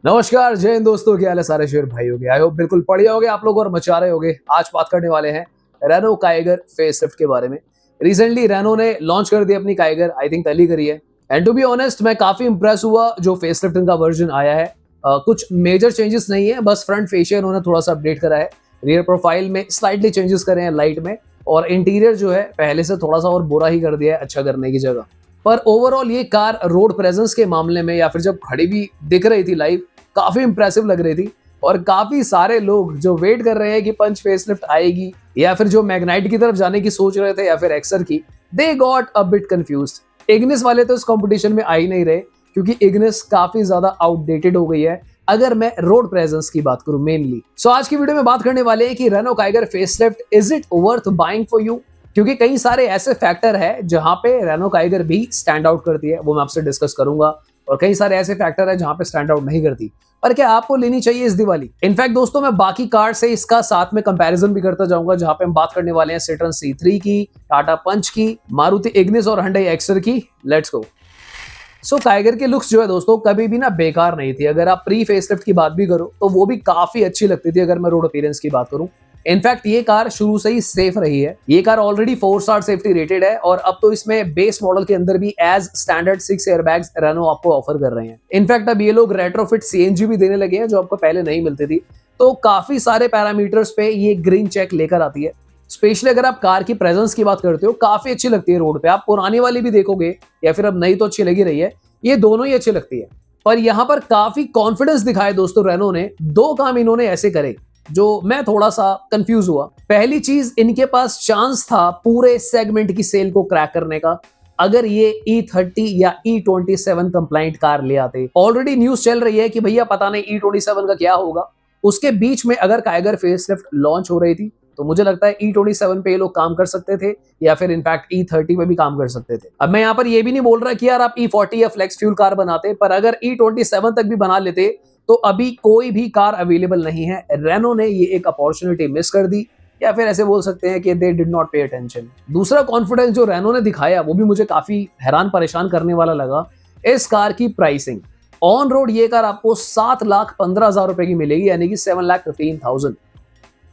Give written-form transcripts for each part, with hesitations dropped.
नमस्कार, जय हिंद दोस्तों। क्या हाल है सारे शेर भाई हो गए। आई होप बिल्कुल बढ़िया हो गए आप लोग और मचा रहे होगे। आज बात करने वाले हैं रेनो काइगर फेसलिफ्ट के बारे में। रिसेंटली रेनो ने लॉन्च कर दी अपनी काइगर, आई थिंक कल ही करी है। एंड टू बी ऑनेस्ट मैं काफी इंप्रेस हुआ जो फेसलिफ्ट इनका वर्जन आया है। कुछ मेजर चेंजेस नहीं है, बस फ्रंट फेशियल उन्होंने थोड़ा सा अपडेट करा है। रियर प्रोफाइल में स्लाइटली चेंजेस करे हैं लाइट में, और इंटीरियर जो है पहले से थोड़ा सा और बुरा ही कर दिया है अच्छा करने की जगह। पर ओवरऑल ये कार रोड प्रेजेंस के मामले में या फिर जब खड़ी भी दिख रही थी लाइव, काफी इंप्रेसिव लग रही थी। और काफी सारे लोग जो वेट कर रहे हैं कि पंच फेसलिफ्ट आएगी, या फिर जो मैग्नाइट की तरफ जाने की सोच रहे थे, या फिर एक्सर की, they got a bit confused. Ignis वाले तो इस कंपटीशन में आ ही नहीं रहे, क्योंकि इग्निस काफी ज्यादा आउटडेटेड हो गई है अगर मैं रोड प्रेजेंस की बात करूं मेनली। सो आज की वीडियो में बात करने वाले हैं कि Renault Kiger facelift is it worth buying for you, क्योंकि कई सारे ऐसे फैक्टर है जहां पे रेनो काइगर भी स्टैंड आउट करती है, वो मैं आपसे डिस्कस करूंगा। और कई सारे ऐसे फैक्टर है जहां पे स्टैंड आउट नहीं करती, पर क्या आपको लेनी चाहिए इस दिवाली। इनफैक्ट दोस्तों मैं बाकी कार से इसका साथ में कंपैरिजन भी करता जाऊंगा, जहां पे हम बात करने वाले हैं सिट्रन C3 की, टाटा पंच की, मारुति इग्निस और Hyundai एक्सर की। Let's go. सो काइगर के लुक्स जो है दोस्तों कभी भी ना बेकार नहीं थी। अगर आप प्री फेसलिफ्ट की बात भी करो तो वो भी काफी अच्छी लगती थी, अगर मैं रोड अपीयरेंस की बात करूं। इनफैक्ट ये कार शुरू से ही सेफ रही है। ये car already 4 star safety rated है, और अब तो इसमें बेस मॉडल के अंदर भी एज स्टैंडर्ड 6 एयरबैग्स रेनो आपको ऑफर कर रहे हैं। इनफैक्ट अब ये लोग रेट्रोफिट CNG भी देने लगे हैं, जो आपको पहले नहीं मिलती थी। तो काफी सारे पैरामीटर्स पे ये ग्रीन चेक लेकर आती है। स्पेशली अगर आप कार की प्रेजेंस की बात करते हो, काफी अच्छी लगती है रोड पे। आप पुरानी वाली भी देखोगे या फिर अब नई तो अच्छी लगी रही है, ये दोनों ही अच्छी लगती है। पर यहाँ पर काफी कॉन्फिडेंस दिखाए दोस्तों रेनो ने। दो काम इन्होंने ऐसे करे जो मैं थोड़ा सा कंफ्यूज हुआ। पहली चीज, इनके पास चांस था पूरे सेगमेंट की सेल को क्रैक करने का, अगर ये E30 या E27 कंप्लाइंट कार ले आते। ऑलरेडी न्यूज चल रही है कि भैया पता नहीं E27 का क्या होगा। उसके बीच में अगर काइगर फेसलिफ्ट लॉन्च हो रही थी, तो मुझे लगता है E27 पे ये लोग काम कर सकते थे, या फिर इनफैक्ट E30 पे भी काम कर सकते थे। अब मैं यहाँ पर ये भी नहीं बोल रहा कि यार आप E40 या फ्लेक्स फ्यूल कार बनाते, पर अगर E27 तक भी बना लेते तो अभी कोई भी कार अवेलेबल नहीं है। रेनो ने ये एक अपॉर्चुनिटी मिस कर दी, या फिर ऐसे बोल सकते हैं कि they did not pay attention. दूसरा कॉन्फिडेंस जो रेनो ने दिखाया वो भी मुझे काफी हैरान परेशान करने वाला लगा। इस कार की प्राइसिंग ऑन रोड ये कार आपको 7,15,000 रुपए की मिलेगी, यानी कि 7,15,000।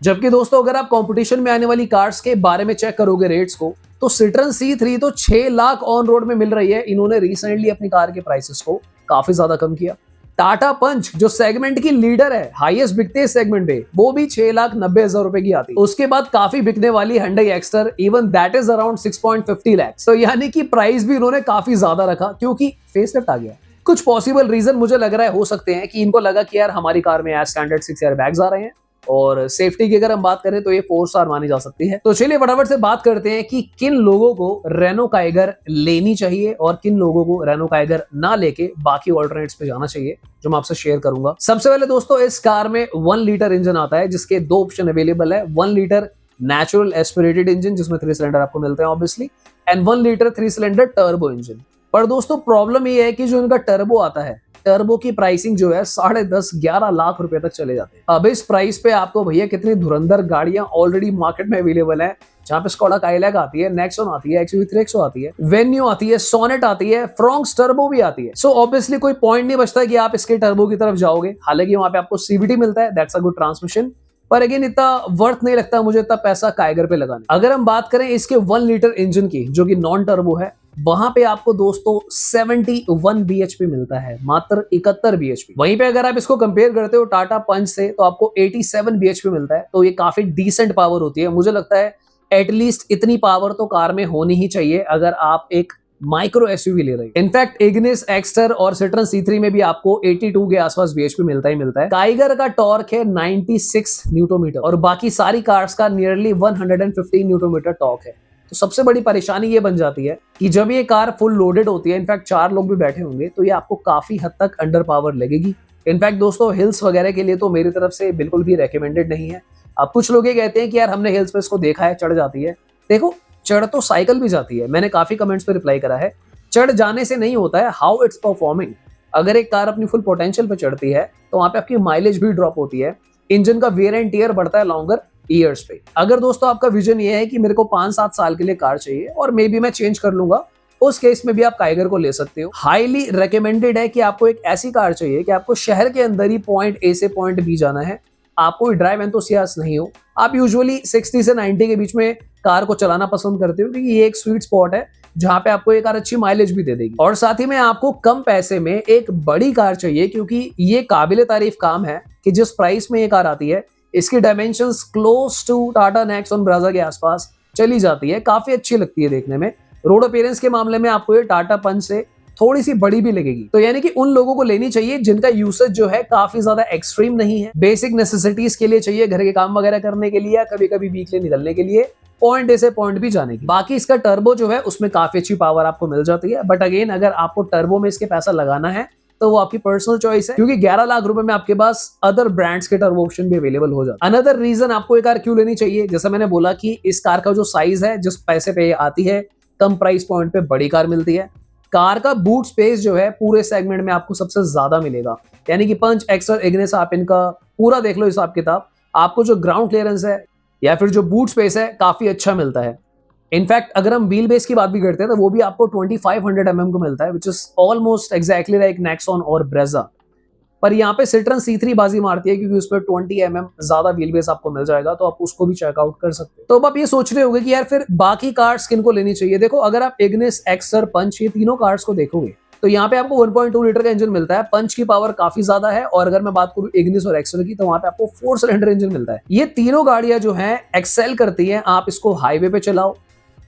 जबकि दोस्तों अगर आप कंपटीशन में आने वाली कार्स के बारे में चेक करोगे रेट्स को, तो सिट्रन C3 तो 6 लाख ऑन रोड में मिल रही है। इन्होंने रिसेंटली अपनी कार के प्राइसेस को काफी ज्यादा कम किया। टाटा पंच जो सेगमेंट की लीडर है, हाईएस्ट बिकते हैं सेगमेंट पे, वो भी 6,90,000 रुपए की आती है। उसके बाद काफी बिकने वाली Hyundai Exter, even that is around 6.50 lakh. तो यानी कि प्राइस भी इन्होंने काफी ज्यादा रखा, क्योंकि फेसलिफ्ट आ गया। कुछ पॉसिबल रीजन मुझे लग रहा है हो सकते हैं कि इनको लगा कि यार हमारी कार में एज स्टैंडर्ड 6 एयर बैग्स आ रहे हैं, और सेफ्टी की अगर हम बात करें तो ये 4 स्टार मानी जा सकती है। तो चलिए फटाफट से बात करते हैं कि किन लोगों को रेनो काइगर लेनी चाहिए और किन लोगों को रेनो काइगर ना लेके बाकी ऑल्टरनेट्स पे जाना चाहिए, जो मैं आपसे शेयर करूंगा। सबसे पहले दोस्तों इस कार में 1 लीटर इंजन आता है, जिसके 2 ऑप्शन अवेलेबल है। 1 लीटर नेचुरल एस्पिरेटेड इंजन, जिसमें 3 सिलेंडर आपको मिलते हैं obviously, and 1 litre 3 cylinder turbo engine. पर दोस्तों प्रॉब्लम ये है कि जो इनका टर्बो आता है, टर्बो की प्राइसिंग जो है 10.5-11 लाख रुपए तक चले जाते हैं। अब इस प्राइस पे आपको भैया कितनी धुरंधर गाड़ियां ऑलरेडी मार्केट में अवेलेबल है, जहां पे स्कोडा काइलैक आती है, नेक्सॉन आती है, XUV300 आती है, वेन्यू आती है, सोनेट आती है, फ्रॉन्क्स टर्बो भी आती है। सो ऑब्वियसली कोई पॉइंट नहीं बचता कि आप इसके टर्बो की तरफ जाओगे। हालांकि वहां पे आपको CVT मिलता है, दैट्स अ गुड ट्रांसमिशन, पर अगेन इतना वर्थ नहीं लगता मुझे इतना पैसा काइगर पे लगाने। अगर हम बात करें इसके 1 लीटर इंजन की, जो कि नॉन टर्बो है, वहां पे आपको दोस्तों 71 bhp मिलता है, मात्र 71 bhp। वहीं पे अगर आप इसको कंपेयर करते हो टाटा पंच से, तो आपको 87 bhp मिलता है। तो ये काफी डिसेंट पावर होती है। मुझे लगता है एटलीस्ट इतनी पावर तो कार में होनी ही चाहिए अगर आप एक माइक्रो SUV ले रहे हैं। इनफैक्ट इग्निस एक्स्टर और सिट्रन C3 में भी आपको 82 के आसपास bhp मिलता ही मिलता है। काइगर का टॉर्क है 96 न्यूटन, और बाकी सारी कार्स का नियरली 115 न्यूटन टॉर्क है। तो सबसे बड़ी परेशानी ये बन जाती है कि जब ये कार फुल लोडेड होती है, इनफैक्ट 4 लोग भी बैठे होंगे, तो ये आपको काफी हद तक अंडर पावर लगेगी। इनफैक्ट दोस्तों हिल्स वगैरह के लिए तो मेरी तरफ से बिल्कुल भी रेकमेंडेड नहीं है। अब कुछ लोग ये कहते हैं कि यार हमने हिल्स पे इसको देखा है, चढ़ जाती है। देखो चढ़ तो साइकिल भी जाती है, मैंने काफी कमेंट्स पे रिप्लाई करा है। चढ़ जाने से नहीं होता है, हाउ इट्स परफॉर्मिंग। अगर एक कार अपनी फुल पोटेंशियल पे चढ़ती है तो वहां पे आपकी माइलेज भी ड्रॉप होती है, इंजन का वेयर एंड टियर बढ़ता है लॉन्गर ईयर्स पे। अगर दोस्तों आपका विजन ये है कि मेरे को 5-7 साल के लिए कार चाहिए और मे बी मैं चेंज कर लूंगा, उस केस में भी आप काइगर को ले सकते हो। हाईली रिकमेंडेड है कि आपको एक ऐसी कार चाहिए कि आपको शहर के अंदर ही पॉइंट ए से पॉइंट बी जाना है, आप कोई ड्राइव एंथुसियास्ट नहीं हो, आप यूजुअली 60 से 90 के बीच में कार को चलाना पसंद करते हो, क्योंकि ये एक स्वीट स्पॉट है जहां पे आपको एक कार अच्छी माइलेज भी दे देगी। और साथ ही में आपको कम पैसे में एक बड़ी कार चाहिए, क्योंकि ये काबिले तारीफ काम है कि जिस प्राइस में ये कार आती है, इसकी dimensions close to Tata Nexon Brezza के आसपास चली जाती है, काफी अच्छी लगती है देखने में। रोड अपीयरेंस के मामले में आपको ये टाटा पंच से थोड़ी सी बड़ी भी लगेगी। तो यानी कि उन लोगों को लेनी चाहिए जिनका यूसेज जो है काफी ज्यादा एक्सट्रीम नहीं है, बेसिक नेसेसिटीज के लिए चाहिए, घर के काम वगैरह करने के लिए या कभी कभी वीकली निकलने के लिए, पॉइंट ए से पॉइंट भी जाने की। बाकी इसका टर्बो जो है उसमें काफी अच्छी पावर आपको मिल जाती है, बट अगेन अगर आपको टर्बो में इसके पैसा लगाना है तो वो आपकी पर्सनल चॉइस है, क्योंकि 11 लाख रुपए में आपके पास अदर ब्रांड्स के टर्बो ऑप्शन भी अवेलेबल हो जाते हैं। अनदर रीजन आपको ये कार क्यों लेनी चाहिए, जैसा मैंने बोला कि इस कार का जो साइज है, जिस पैसे पे आती है, कम प्राइस पॉइंट पे बड़ी कार मिलती है। कार का बूट स्पेस जो है पूरे सेगमेंट में आपको सबसे ज्यादा मिलेगा, यानी कि पंच, एक्सर, इग्निस, आप इनका पूरा देख लो हिसाब किताब, आपको जो ग्राउंड क्लियरेंस है या फिर जो बूट स्पेस है काफी अच्छा मिलता है। इनफैक्ट अगर हम व्हील बेस की बात भी करते हैं तो वो भी आपको 2500 mm को मिलता है, which is almost exactly like Nexon और ब्रेजा। पर यहाँ पे सिट्रन C3 बाजी मारती है, क्योंकि उस पर 20 mm ज्यादा व्हील बेस आपको मिल जाएगा, तो आप उसको भी चेकआउट कर सकते हो। तो अब आप ये सोच रहे होंगे कि यार फिर बाकी कार्स किन को लेनी चाहिए। देखो, अगर आप इग्निस, एक्सर, पंच, ये तीनों कार्स को देखोगे तो यहाँ पे आपको 1.2 लीटर का इंजन मिलता है। पंच की पावर काफी ज्यादा है, और अगर मैं बात करूं इग्निस और एक्सर की तो वहां पे आपको 4 सिलेंडर इंजन मिलता है। ये तीनों गाड़ियां जो हैं एक्सेल करती हैं, आप इसको हाईवे पे चलाओ,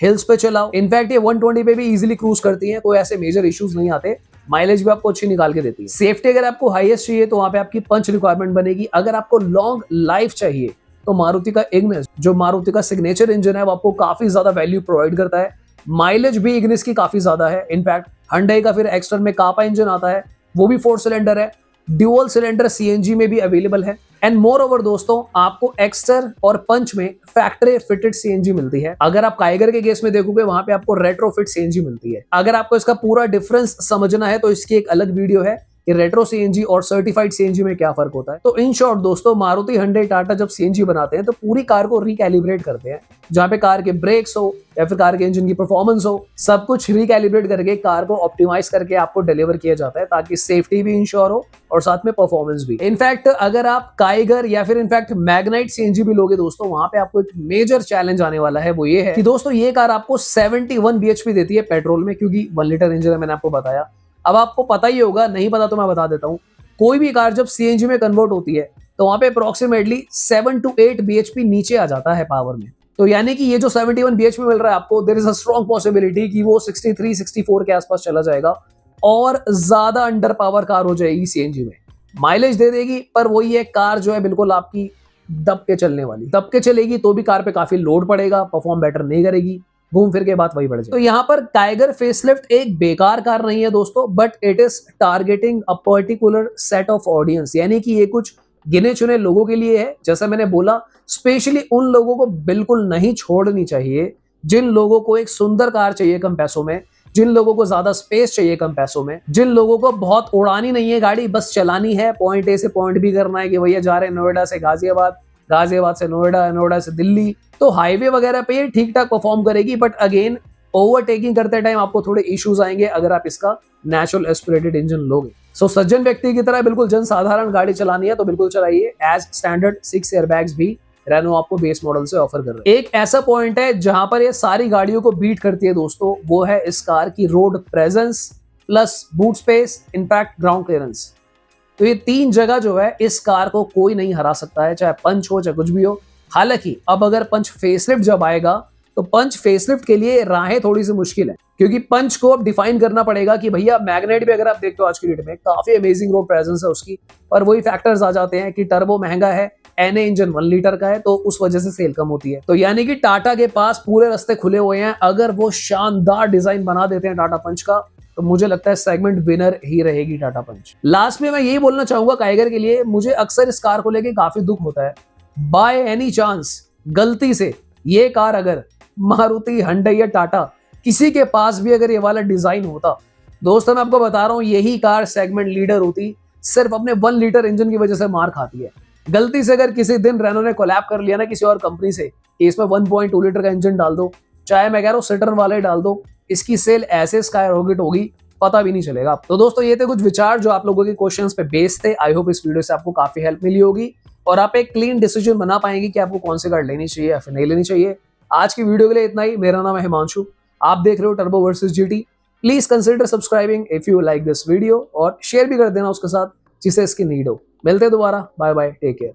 हिल्स पे चलाओ, इनफैक्ट ये 120 पे भी इजीली क्रूज करती हैं, कोई ऐसे मेजर इश्यूज नहीं आते, माइलेज भी आपको अच्छी निकाल के देती है। सेफ्टी अगर आपको हाईएस्ट चाहिए तो वहां पे आपकी पंच रिक्वायरमेंट बनेगी। अगर आपको लॉन्ग लाइफ चाहिए तो मारुति का इग्निस, जो मारुति का सिग्नेचर इंजन है, वो आपको काफी ज्यादा वैल्यू प्रोवाइड करता है। माइलेज भी इग्निस की काफी ज्यादा है। इनफैक्ट Hyundai का फिर एक्स्टर में कापा इंजन आता है, वो भी 4 सिलेंडर है, ड्यूअल सिलेंडर CNG में भी अवेलेबल है। एंड मोर ओवर दोस्तों, आपको एक्स्टर और पंच में फैक्ट्री फिटेड CNG मिलती है। अगर आप काइगर के केस में देखोगे वहां पे आपको रेट्रोफिट CNG मिलती है। अगर आपको इसका पूरा डिफरेंस समझना है तो इसकी एक अलग वीडियो है कि रेट्रो CNG और सर्टिफाइड CNG में क्या फर्क होता है। तो इन शॉर्ट दोस्तों, मारुति, Hyundai, टाटा जब CNG बनाते हैं तो पूरी कार को रिकैलिब्रेट करते हैं, जहां पे कार के ब्रेक्स हो या फिर कार के इंजन की परफॉर्मेंस हो, सब कुछ रिकैलिब्रेट करके कार को ऑप्टिमाइज करके आपको डिलीवर किया जाता है, ताकि सेफ्टी भी इंश्योर हो और साथ में परफॉर्मेंस भी। इनफैक्ट अगर आप काइगर या फिर इनफैक्ट मैग्नाइट CNG भी लोगे दोस्तों, वहां पे आपको एक मेजर चैलेंज आने वाला है। वो ये है कि दोस्तों ये कार आपको 71 bhp देती है पेट्रोल में, क्योंकि 1 लीटर इंजन है, मैंने आपको बताया। अब आपको पता ही होगा, नहीं पता तो मैं बता देता हूं, कोई भी कार जब CNG में कन्वर्ट होती है तो वहां पे अप्रोक्सीमेटली 7 to 8 bhp नीचे आ जाता है पावर में। तो यानी कि ये जो 71 bhp मिल रहा है आपको, there is a strong possibility कि वो 63-64 के आसपास चला जाएगा और ज्यादा अंडर पावर कार हो जाएगी CNG में। माइलेज दे देगी, पर वही है, कार जो है बिल्कुल आपकी दब के चलने वाली, दब के चलेगी तो भी कार पे काफी लोड पड़ेगा, परफॉर्म बेटर नहीं करेगी, घूम फिर के बात वही बढ़ जाए। तो यहाँ पर टाइगर फेसलिफ्ट एक बेकार कार नहीं है दोस्तों, but it is targeting a particular set of audience, यानी कि ये कुछ गिने चुने लोगों के लिए है। जैसा मैंने बोला, स्पेशली उन लोगों को बिल्कुल नहीं छोड़नी चाहिए जिन लोगों को एक सुंदर कार चाहिए कम पैसों में, जिन लोगों को ज्यादा स्पेस चाहिए कम पैसों में, जिन लोगों को बहुत उड़ानी नहीं है गाड़ी, बस चलानी है, पॉइंट ए से पॉइंट बी करना है, कि भैया जा रहे हैं नोएडा से गाजियाबाद, गाजियाबाद से नोएडा, नोएडा से दिल्ली, तो हाईवे वगैरह पे ये ठीक ठाक परफॉर्म करेगी। बट अगेन ओवरटेकिंग करते टाइम आपको थोड़े इश्यूज आएंगे अगर आप इसका नेचुरल एस्पिरेटेड इंजन लोगे। सो सज्जन व्यक्ति की तरह बिल्कुल जनसाधारण गाड़ी चलानी है तो बिल्कुल चलाइए। एज स्टैंडर्ड 6 एयरबैग्स भी रेनो आपको बेस मॉडल से ऑफर कर रहे हैं। एक ऐसा पॉइंट है जहां पर ये सारी गाड़ियों को बीट करती है दोस्तों, वो है इस कार की road presence plus boot space, in fact ground clearance. तो ये 3 जगह जो है इस कार को कोई नहीं हरा सकता है, चाहे पंच हो चाहे कुछ भी हो। हालांकि अब अगर पंच फेसलिफ्ट जब आएगा तो पंच फेसलिफ्ट के लिए राहें थोड़ी सी मुश्किल है, क्योंकि पंच को अब डिफाइन करना पड़ेगा कि भैया मैग्नेट भी अगर आप देखते हो आज की डेट में काफी अमेजिंग रोड प्रेजेंस है उसकी, पर वही फैक्टर्स आ जाते हैं कि टर्बो महंगा है, NA इंजन 1 लीटर का है, तो उस वजह से सेल कम होती है। तो यानी कि टाटा के पास पूरे रास्ते खुले हुए हैं, अगर वो शानदार डिजाइन बना देते हैं टाटा पंच का, तो मुझे लगता है सेगमेंट विनर ही रहेगी टाटा पंच। लास्ट में मैं यही बोलना चाहूंगा काइगर के लिए, मुझे अक्सर इस कार को लेके काफी दुख होता है। बाय एनी चांस गलती से ये कार अगर मारुति, Hyundai या टाटा किसी के पास भी अगर ये वाला डिजाइन होता, दोस्तों मैं आपको बता रहा हूं यही कार सेगमेंट लीडर होती। सिर्फ अपने 1 लीटर इंजन की वजह से मार खाती है। गलती से अगर किसी दिन रेनो ने कोलैब कर लिया ना किसी और कंपनी से कि इसमें 1.2 लीटर का इंजन डाल दो, चाहे मैं कह रहा हूं सिट्रन वाले डाल दो, इसकी सेल ऐसे स्काई रॉकेट होगी पता भी नहीं चलेगा। तो दोस्तों ये थे कुछ विचार जो आप लोगों के क्वेश्चंस पे बेस्ड थे। आई होप इस वीडियो से आपको काफी हेल्प मिली होगी और आप एक क्लीन डिसीजन बना पाएंगे कि आपको कौन सी कार लेनी चाहिए या फिर नहीं लेनी चाहिए। आज की वीडियो के लिए इतना ही। मेरा नाम है हिमांशु, आप देख रहे हो turbo versus GT. Please consider subscribing if you like this video और शेयर भी कर देना उसके साथ जिसे इसकी नीड हो। मिलते हैं दोबारा, बाय बाय, टेक केयर।